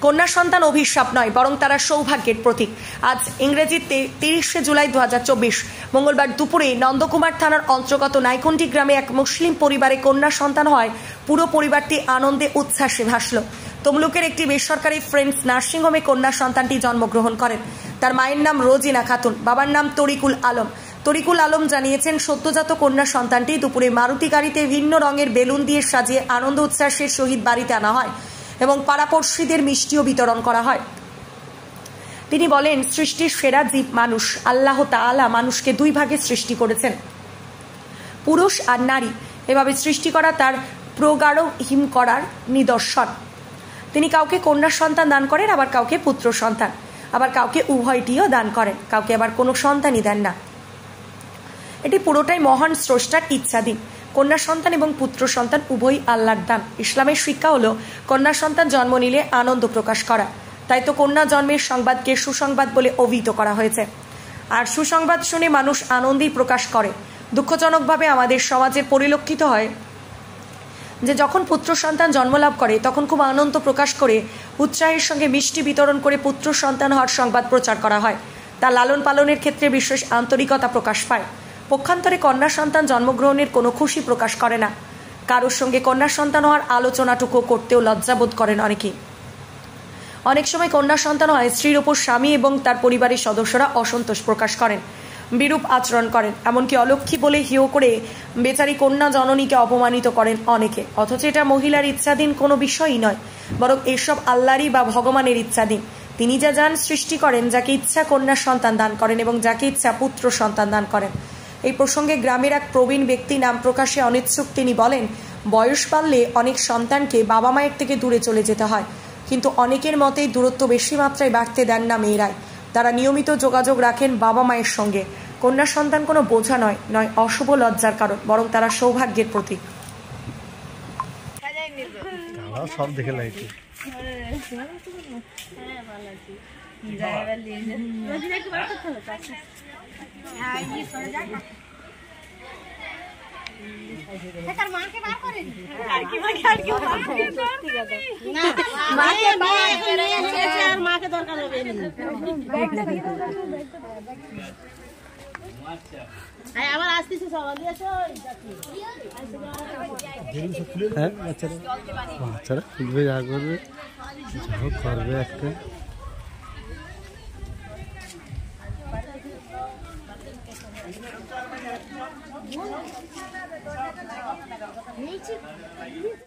কন্যা সন্তান অভিশাপ নয়, বরং তারা সৌভাগ্যের প্রতীক। আজ ইংরেজিতে 30শে জুলাই 2024 মঙ্গলবার দুপুরে নন্দকুমার থানার অন্তর্গত নাইকুন্ডি গ্রামে এক মুসলিম পরিবারে কন্যা সন্তান হয়। পুরো পরিবারটি আনন্দে উচ্ছ্বাসে ভাসল। তমলুকের একটি বেসরকারি ফ্রেন্ডস নার্সিংহোমে কন্যা সন্তানটি জন্মগ্রহণ করেন। তার মায়ের নাম রোজিনা খাতুন, বাবার নাম তরিকুল আলম। তরিকুল আলম জানিয়েছেন, সদ্যজাত কন্যা সন্তানটি দুপুরে মারুতি গাড়িতে ভিন্ন রঙের বেলুন দিয়ে সাজিয়ে আনন্দ উচ্ছ্বাসের সহিত বাড়িতে আনা হয় এবং পাড়াপড়শিদের মিষ্টিও বিতরণ করা হয়। তিনি বলেন, সৃষ্টির সেরা জীব মানুষ। আল্লাহ তাআলা মানুষকে দুই ভাগে সৃষ্টি করেছেন, পুরুষ আর নারী। এভাবে সৃষ্টি করা তার প্রগাঢ়হিম করার নিদর্শন। তিনি কাউকে কন্যা সন্তান দান করেন, আবার কাউকে পুত্র সন্তান, আবার কাউকে উভয়টিও দান করেন, কাউকে আবার কোনো সন্তানই দেন না। এটি পুরোটাই মহান স্রষ্টার ইচ্ছাধীন। কন্যা সন্তান এবং পুত্র সন্তান উভয়ই আল্লাহর দান। ইসলামের শিক্ষা হলো কন্যা সন্তান জন্ম নিলে আনন্দ প্রকাশ করা। তাই তো কন্যা জন্মের সংবাদকে সুসংবাদ বলে অভিহিত করা হয়েছে। আর সুসংবাদ শুনে মানুষ আনন্দই প্রকাশ করে। দুঃখজনকভাবে আমাদের সমাজে পরিলক্ষিত হয় যে যখন পুত্র সন্তান জন্মলাভ করে তখন খুব আনন্দ প্রকাশ করে উৎসাহের সঙ্গে মিষ্টি বিতরণ করে পুত্র সন্তান হওয়ার সংবাদ প্রচার করা হয়। তা লালন পালনের ক্ষেত্রে বিশেষ আন্তরিকতা প্রকাশ পায়। পক্ষান্তরে কন্যা সন্তান জন্মগ্রহণের কোনো খুশি প্রকাশ করে না। কারোর সঙ্গে কন্যা সন্তান হওয়ার আলোচনাটুকু করতেও লজ্জাবোধ করেন অনেকেই। অনেক সময় কন্যা সন্তান হয় স্ত্রীর ওপর স্বামী এবং তার পরিবারের সদস্যরা অসন্তোষ প্রকাশ করেন, বিরূপ আচরণ করেন, এমনকি অলক্ষী বলে হেয় করে বেচারি কন্যা জননীকে অপমানিত করেন অনেকে। অথচ এটা মহিলার ইচ্ছাধীন কোনো বিষয়ই নয়, বরং এসব আল্লাহরই বা ভগবানের ইচ্ছাধীন। তিনি যা যান সৃষ্টি করেন, যাকে ইচ্ছা কন্যা সন্তান দান করেন এবং যাকে ইচ্ছা পুত্র সন্তান দান করেন। এই প্রসঙ্গে গ্রামের এক প্রবীণ ব্যক্তি নাম প্রকাশে অনিচ্ছুক। তিনি বলেন, বয়স বাড়লে অনেক সন্তানকে বাবা মায়ের থেকে দূরে চলে যেতে হয়, কিন্তু অনেকের মতেই দূরত্ব বেশি মাত্রায় বাড়তে দেন না মেয়েরাই। তারা নিয়মিত যোগাযোগ রাখেন বাবা মায়ের সঙ্গে। কন্যা সন্তান কোনো বোঝা নয়, নয় অশুভ লজ্জার কারণ, বরং তারা সৌভাগ্যের প্রতীক। সব দেখে লাগছে। আমার আসতেছে সবাই দিয়েছো হ্যাঁ, বাচ্চারা উঠবে, যা করবে যা হোক করবে একটা।